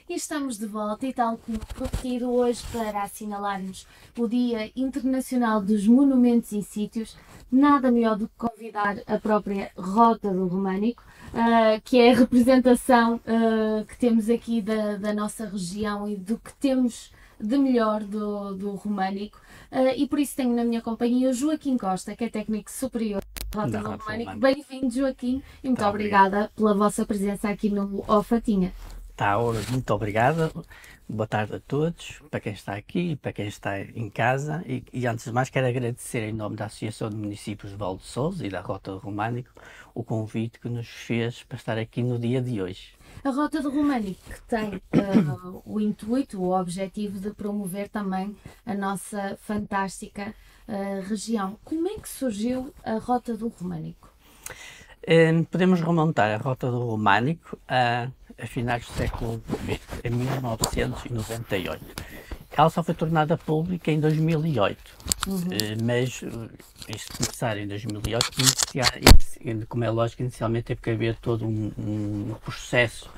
E estamos de volta e tal como prometido hoje para assinalarmos o Dia Internacional dos Monumentos e Sítios, nada melhor do que convidar a própria Rota do Românico, que é a representação que temos aqui da nossa região e do que temos de melhor do Românico. E por isso tenho na minha companhia o Joaquim Costa, que é técnico superior da Rota do Românico. Bem-vindo, Joaquim, e muito obrigada pela vossa presença aqui no Fatinha. Muito obrigado, boa tarde a todos, para quem está aqui e para quem está em casa e antes de mais quero agradecer em nome da Associação de Municípios de Val de Sousa e da Rota do Românico o convite que nos fez para estar aqui no dia de hoje. A Rota do Românico que tem o intuito, o objetivo de promover também a nossa fantástica região. Como é que surgiu a Rota do Românico? Podemos remontar a Rota do Românico a finais do século XX, em 1998. Ela só foi tornada pública em 2008, mas isto começar em 2008, como é lógico, inicialmente teve que haver todo um processo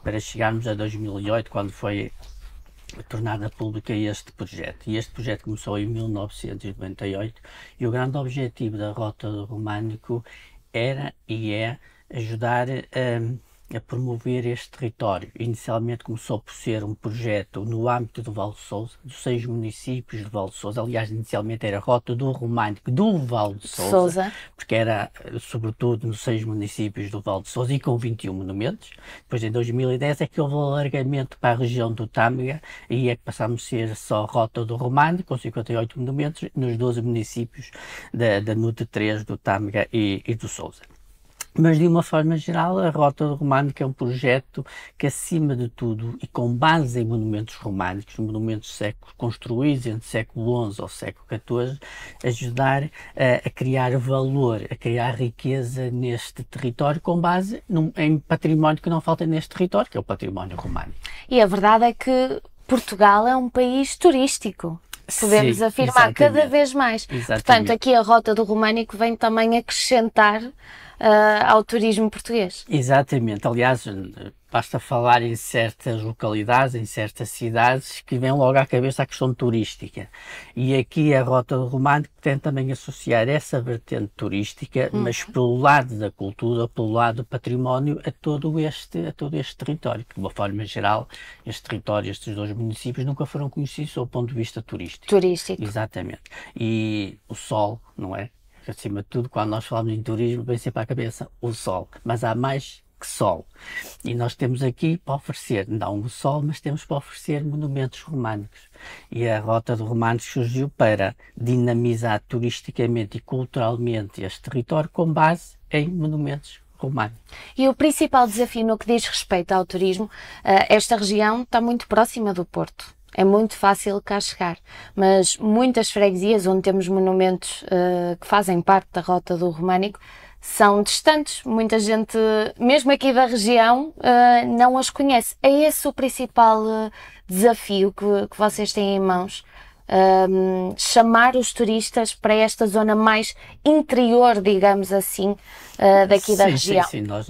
para chegarmos a 2008, quando foi tornada pública este projeto. E este projeto começou em 1998 e o grande objetivo da Rota do Românico era e é ajudar a promover este território. Inicialmente começou por ser um projeto no âmbito do Val de Sousa, dos 6 municípios do Val de Sousa. Aliás, inicialmente era a Rota do Românico do Val de Sousa, porque era sobretudo nos 6 municípios do Val de Sousa e com 21 monumentos. Depois, em 2010, é que houve o alargamento para a região do Tâmega e é que passámos a ser só Rota do Românico, com 58 monumentos, nos 12 municípios da NUT 3 do Tâmega e do Sousa. Mas, de uma forma geral, a Rota do Românico é um projeto que, acima de tudo, e com base em monumentos românicos, monumentos construídos entre o século XI ao século XIV, ajudar a criar valor, a criar riqueza neste território, com base em património que não falta neste território, que é o património românico. E a verdade é que Portugal é um país turístico. Podemos afirmar cada vez mais. Exatamente. Portanto, aqui a Rota do Românico vem também acrescentar ao turismo português. Exatamente. Aliás, basta falar em certas localidades, em certas cidades, que vem logo à cabeça a questão turística. E aqui a Rota do Românico tem também associar essa vertente turística, mas pelo lado da cultura, pelo lado do património, a todo este território. De uma forma geral, este território, estes 2 municípios, nunca foram conhecidos do ponto de vista turístico. Exatamente. E o sol, não é? Acima de tudo, quando nós falamos em turismo, vem sempre à cabeça o sol. Mas há mais que sol. E nós temos aqui para oferecer, não o sol, mas temos para oferecer monumentos românicos. E a Rota do Românico surgiu para dinamizar turisticamente e culturalmente este território com base em monumentos românicos. E o principal desafio no que diz respeito ao turismo, esta região está muito próxima do Porto. É muito fácil cá chegar, mas muitas freguesias onde temos monumentos que fazem parte da Rota do Românico são distantes. Muita gente, mesmo aqui da região, não as conhece. É esse o principal desafio que vocês têm em mãos. Chamar os turistas para esta zona mais interior, digamos assim, daqui da região. Sim, nós,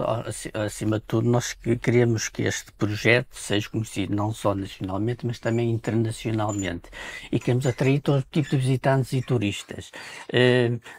acima de tudo, nós queremos que este projeto seja conhecido não só nacionalmente, mas também internacionalmente. E queremos atrair todo tipo de visitantes e turistas.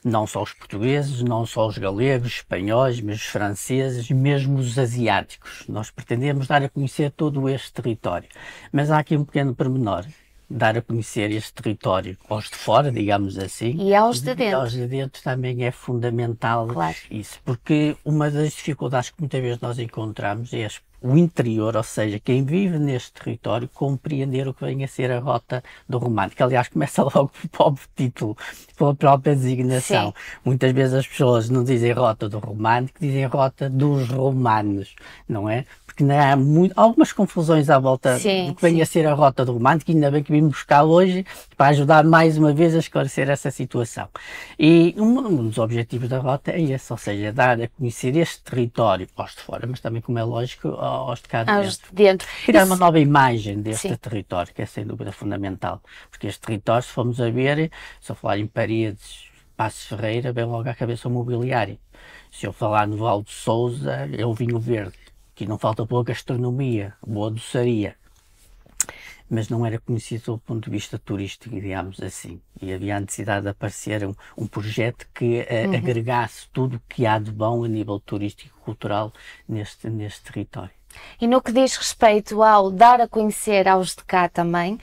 Não só os portugueses, não só os galegos, espanhóis, mas os franceses, mesmo os asiáticos. Nós pretendemos dar a conhecer todo este território. Mas há aqui um pequeno pormenor. Dar a conhecer este território aos de fora, digamos assim. E aos de dentro. E aos de dentro também é fundamental, claro, isso, porque uma das dificuldades que muitas vezes nós encontramos é o interior, ou seja, quem vive neste território, compreender o que vem a ser a Rota do Românico. Aliás, começa logo pelo próprio título, pela própria designação. Sim. Muitas vezes as pessoas não dizem Rota do Românico, dizem Rota dos Romanos, não é? Porque há algumas confusões à volta do que vem a ser a Rota do Românico, e ainda bem que vim buscar hoje para ajudar mais uma vez a esclarecer essa situação. E um dos objetivos da Rota é esse, ou seja, dar a conhecer este território aos de fora, mas também, como é lógico, aos de cá dentro. Criar uma nova imagem deste território, que é sem dúvida fundamental, porque este território, se formos a ver, se eu falar em Paredes, Passos Ferreira, vem logo à cabeça o mobiliário. Se eu falar no Val de Sousa, é o vinho verde. Aqui não falta boa gastronomia, boa doçaria. mas não era conhecido do ponto de vista turístico, digamos assim. E havia a necessidade de aparecer um projeto que agregasse tudo o que há de bom a nível turístico e cultural neste território. E no que diz respeito ao dar a conhecer aos de cá também,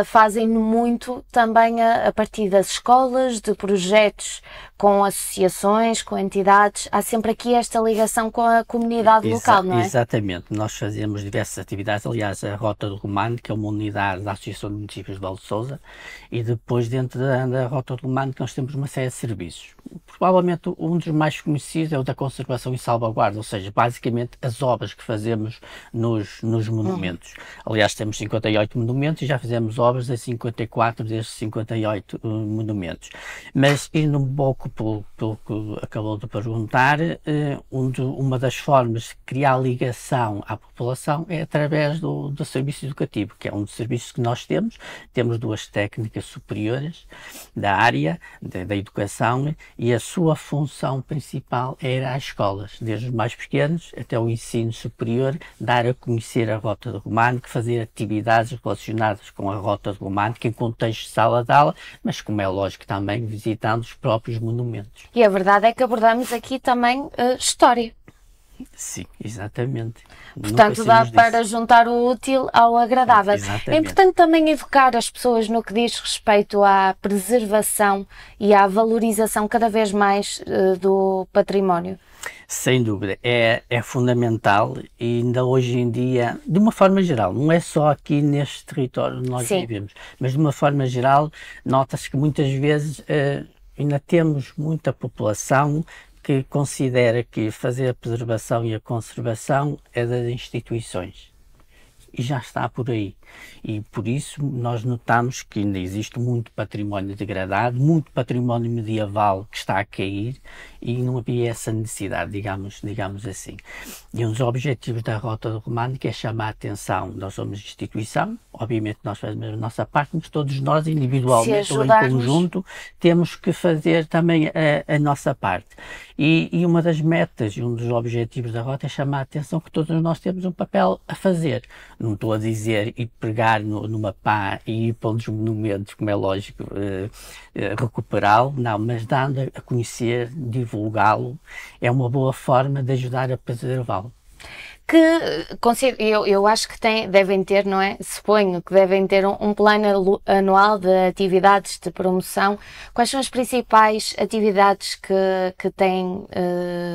fazem muito também a partir das escolas, de projetos com associações, com entidades. Há sempre aqui esta ligação com a comunidade local, não é? Exatamente. Nós fazemos diversas atividades. Aliás, a Rota do Românico é uma unidade da Associação de Municípios de Val de Sousa, e depois dentro da Rota do Românico nós temos uma série de serviços. Provavelmente um dos mais conhecidos é o da conservação e salvaguarda, ou seja, basicamente as obras que fazemos nos monumentos. Aliás, temos 58 monumentos e já fizemos obras a 54 destes 58 monumentos. Mas, indo um pouco pelo que acabou de perguntar, uma das formas de criar ligação à população é através do serviço educativo, que é um dos serviços que nós temos. Temos duas técnicas superiores da área da educação, e a sua função principal era às escolas, desde os mais pequenos até o ensino superior, dar a conhecer a Rota do Românico, fazer atividades relacionadas com a Rota do Românico em contexto de sala de aula, mas, como é lógico, também visitando os próprios monumentos. E a verdade é que abordamos aqui também história. Sim, exatamente. Portanto, dá para juntar o útil ao agradável. Exatamente. É importante também educar as pessoas no que diz respeito à preservação e à valorização cada vez mais do património. Sem dúvida, é fundamental, e ainda hoje em dia, de uma forma geral, não é só aqui neste território onde nós vivemos, mas de uma forma geral, nota-se que muitas vezes ainda temos muita população que considera que fazer a preservação e a conservação é das instituições. E já está por aí. E por isso nós notamos que ainda existe muito património degradado, muito património medieval que está a cair, e não havia essa necessidade, digamos assim. E um dos objetivos da Rota do Românico é chamar a atenção. Nós somos instituição, obviamente nós fazemos a nossa parte, mas todos nós individualmente ou em conjunto temos que fazer também a nossa parte. E uma das metas e um dos objetivos da Rota é chamar a atenção que todos nós temos um papel a fazer. Não estou a dizer ir pegar numa pá e ir para um dos monumentos, como é lógico, recuperá-lo, não, mas dando a conhecer, divulgá-lo, é uma boa forma de ajudar a preservá-lo. Eu acho que devem ter, não é? Suponho que devem ter um plano anual de atividades de promoção. Quais são as principais atividades que têm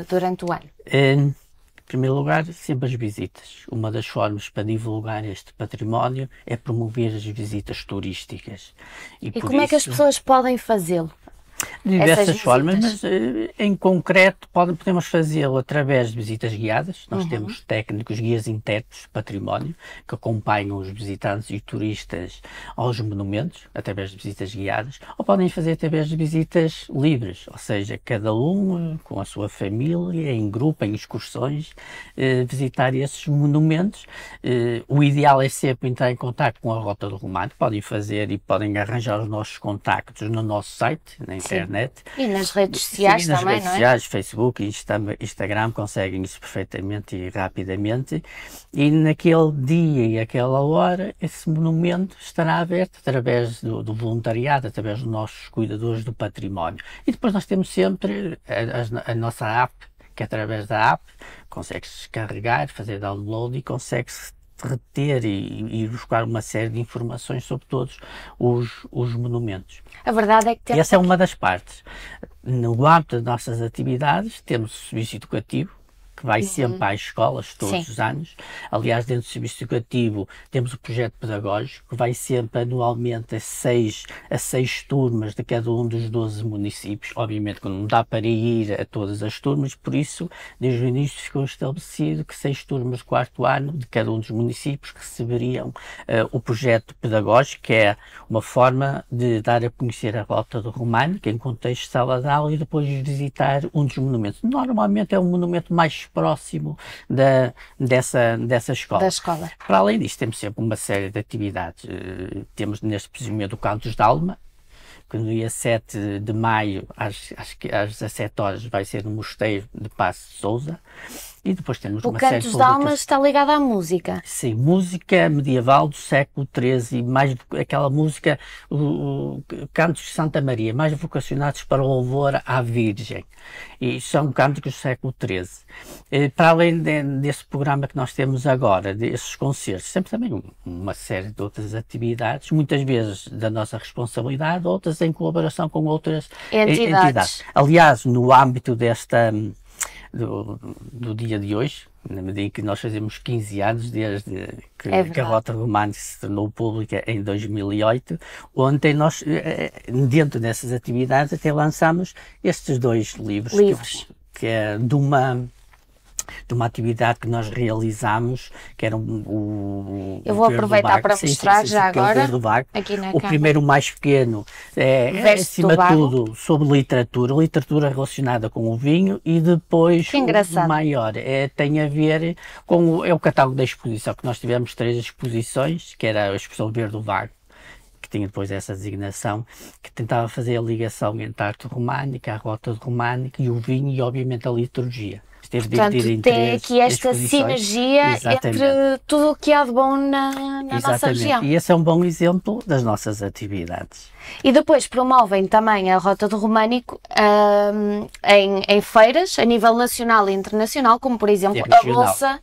durante o ano? Em primeiro lugar, sempre as visitas. Uma das formas para divulgar este património é promover as visitas turísticas. E como é que as pessoas podem fazê-lo? De diversas formas, mas em concreto podemos fazê-lo através de visitas guiadas. Nós temos técnicos, guias internos de património, que acompanham os visitantes e turistas aos monumentos, através de visitas guiadas, ou podem fazer através de visitas livres, ou seja, cada um com a sua família, em grupo, em excursões, visitar esses monumentos. O ideal é sempre entrar em contato com a Rota do Românico. Podem fazer e podem arranjar os nossos contactos no nosso site, na internet. E nas redes sociais também, não é? Nas redes sociais, Facebook, Instagram, conseguem isso perfeitamente e rapidamente. E naquele dia e aquela hora, esse monumento estará aberto através do voluntariado, através dos nossos cuidadores do património. E depois nós temos sempre a nossa app, que através da app consegue-se descarregar, fazer download e consegue-se reter e buscar uma série de informações sobre todos os monumentos. A verdade é que temos... Essa é uma das partes. No âmbito das nossas atividades, temos o serviço educativo, que vai sempre às escolas todos os anos. Aliás, dentro do serviço educativo temos o projeto pedagógico, que vai sempre anualmente a seis turmas de cada um dos 12 municípios. Obviamente que não dá para ir a todas as turmas, por isso, desde o início ficou estabelecido que 6 turmas do 4º ano de cada um dos municípios receberiam o projeto pedagógico, que é uma forma de dar a conhecer a Rota do Românico em contexto de sala de aula e depois visitar um dos monumentos. Normalmente é um monumento mais próximo dessa escola. Da escola. Para além disso, temos sempre uma série de atividades. Temos neste precisamente o Cantos de Alma, que no dia 7 de maio, às 17 horas, vai ser no Mosteiro de Paço de Sousa. E depois temos O uma série de Cantos de Almas está ligado à música. Sim, música medieval do século XIII, e mais aquela música, cantos de Santa Maria, mais vocacionados para o louvor à Virgem. E são cânticos do século XIII. Para além desse programa que nós temos agora, desses concertos, temos também uma série de outras atividades, muitas vezes da nossa responsabilidade, outras em colaboração com outras entidades. Aliás, no âmbito do dia de hoje, na medida em que nós fazemos 15 anos desde que a Rota Românica se tornou pública em 2008, ontem nós, dentro dessas atividades, até lançámos estes 2 livros. Que é de uma atividade que nós realizámos, que era Eu vou aproveitar para mostrar já agora, aqui na o primeiro, mais pequeno, é acima de tudo sobre literatura relacionada com o vinho, e depois o maior tem a ver com o catálogo da exposição, que nós tivemos 3 exposições, que era a exposição Verde Vago, que tinha depois essa designação, que tentava fazer a ligação entre a arte românica, a rota românica e o vinho, e obviamente a liturgia. Portanto, tem aqui esta sinergia entre tudo o que há de bom na nossa região. E esse é um bom exemplo das nossas atividades. E depois promovem também a Rota do Românico em feiras a nível nacional e internacional, como por exemplo a Bolsa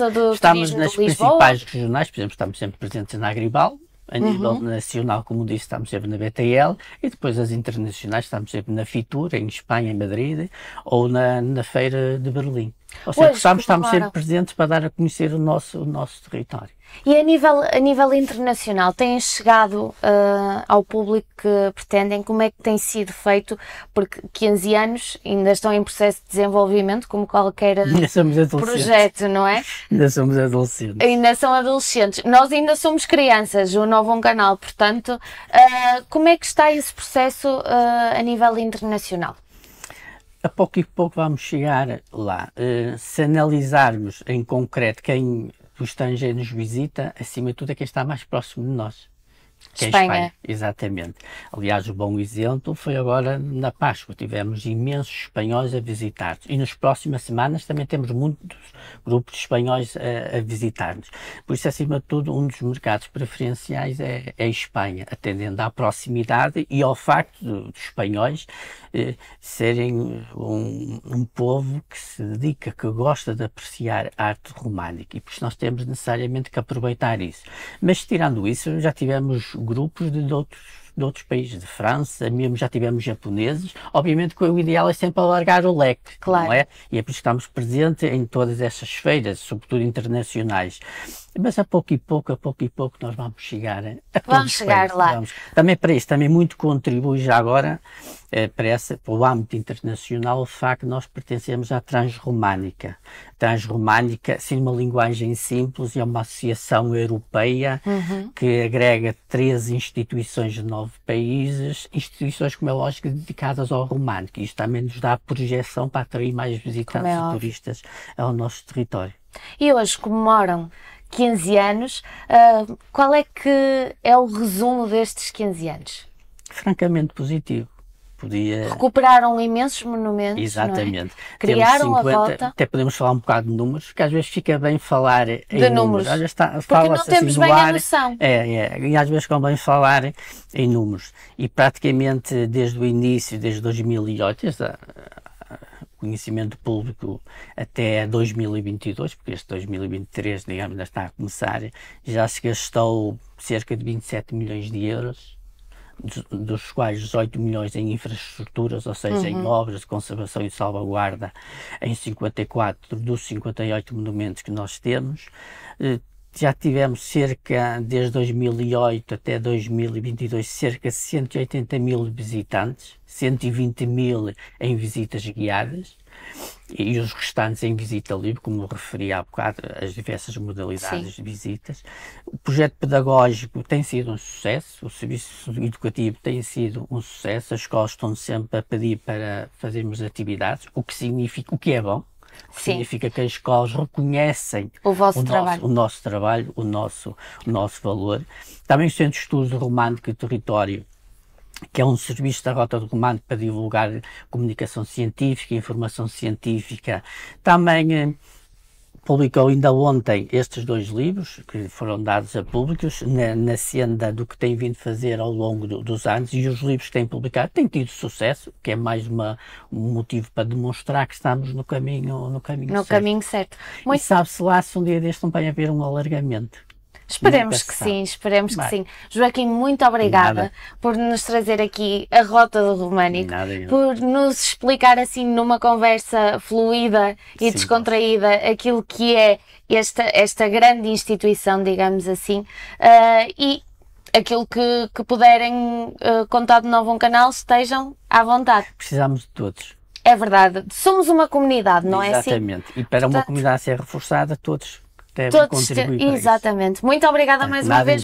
do Estamos Turismo nas de Lisboa. Principais regionais, por exemplo, estamos sempre presentes na Agribal. A nível nacional, como disse, estamos sempre na BTL, e depois as internacionais estamos sempre na Fitur, em Espanha, em Madrid, ou na Feira de Berlim. Ou seja, estamos sempre presentes para dar a conhecer o nosso território. E a nível internacional, têm chegado ao público que pretendem? Como é que tem sido feito? Porque 15 anos ainda estão em processo de desenvolvimento, como qualquer projeto, não é? Ainda somos adolescentes. Ainda são adolescentes. Nós ainda somos crianças, o Novo Canal, portanto, como é que está esse processo a nível internacional? A pouco e pouco vamos chegar lá. Se analisarmos em concreto quem o estrangeiro nos visita, acima de tudo é quem está mais próximo de nós. Que Espanha. É a Espanha, exatamente. Aliás, o bom exemplo foi agora na Páscoa. Tivemos imensos espanhóis a visitar-nos. E nas próximas semanas também temos muitos grupos de espanhóis a visitar-nos. Por isso, acima de tudo, um dos mercados preferenciais é a Espanha, atendendo à proximidade e ao facto dos espanhóis serem um povo que se dedica, que gosta de apreciar a arte românica. E por isso nós temos necessariamente que aproveitar isso. Mas, tirando isso, já tivemos grupos de outros países, de França, mesmo já tivemos japoneses. Obviamente que o ideal é sempre alargar o leque, claro. Não é? E é por isso que estamos presentes em todas essas feiras, sobretudo internacionais. Mas a pouco e pouco nós vamos chegar vamos chegar lá. Também para isso, também muito contribui já agora para o âmbito internacional o facto de nós pertencemos à Transromânica. Transromânica, assim, uma linguagem simples, é uma associação europeia que agrega 13 instituições de 9 países, instituições, como é lógico, dedicadas ao românico. Isto também nos dá projeção para atrair mais visitantes e turistas ao nosso território. E hoje comemoram 15 anos, qual é que é o resumo destes 15 anos? Francamente positivo. Recuperaram imensos monumentos, exatamente. Não é? Criaram 50, a rota. Até podemos falar um bocado de números, que às vezes fica bem falar em números. Porque não temos bem a noção. E às vezes convém falar em números. E praticamente desde o início, desde 2008, desde conhecimento público até 2022, porque este 2023, digamos, ainda está a começar, já se gastou cerca de 27 milhões de euros, dos quais 18 milhões em infraestruturas, ou seja, em obras de conservação e salvaguarda, em 54 dos 58 monumentos que nós temos. Já tivemos desde 2008 até 2022, cerca de 180 mil visitantes, 120 mil em visitas guiadas e os restantes em visita livre, como referi há bocado, as diversas modalidades de visitas. O projeto pedagógico tem sido um sucesso, o serviço educativo tem sido um sucesso, as escolas estão sempre a pedir para fazermos atividades, o que é bom. Significa que as escolas reconhecem o nosso trabalho, o nosso valor. Também o Centro de Estudos Românico e Território que é um serviço da Rota do Românico para divulgar comunicação científica, informação científica. Também publicou ainda ontem estes 2 livros, que foram dados a públicos, na senda do que tem vindo fazer ao longo dos anos, e os livros que tem publicado têm tido sucesso, que é mais um motivo para demonstrar que estamos no caminho certo. Caminho certo. E sabe-se lá se um dia deste não vai haver um alargamento. Esperemos que sim, esperemos que sim. Joaquim, muito obrigada por nos trazer aqui a Rota do Românico, por nos explicar assim numa conversa fluida e descontraída aquilo que é esta grande instituição, digamos assim, e aquilo que puderem contar de novo um canal, estejam à vontade. Precisamos de todos. É verdade, somos uma comunidade, não é assim? Exatamente, e para uma comunidade ser reforçada, todos devem contribuir para exatamente. isso. Muito obrigada mais uma vez.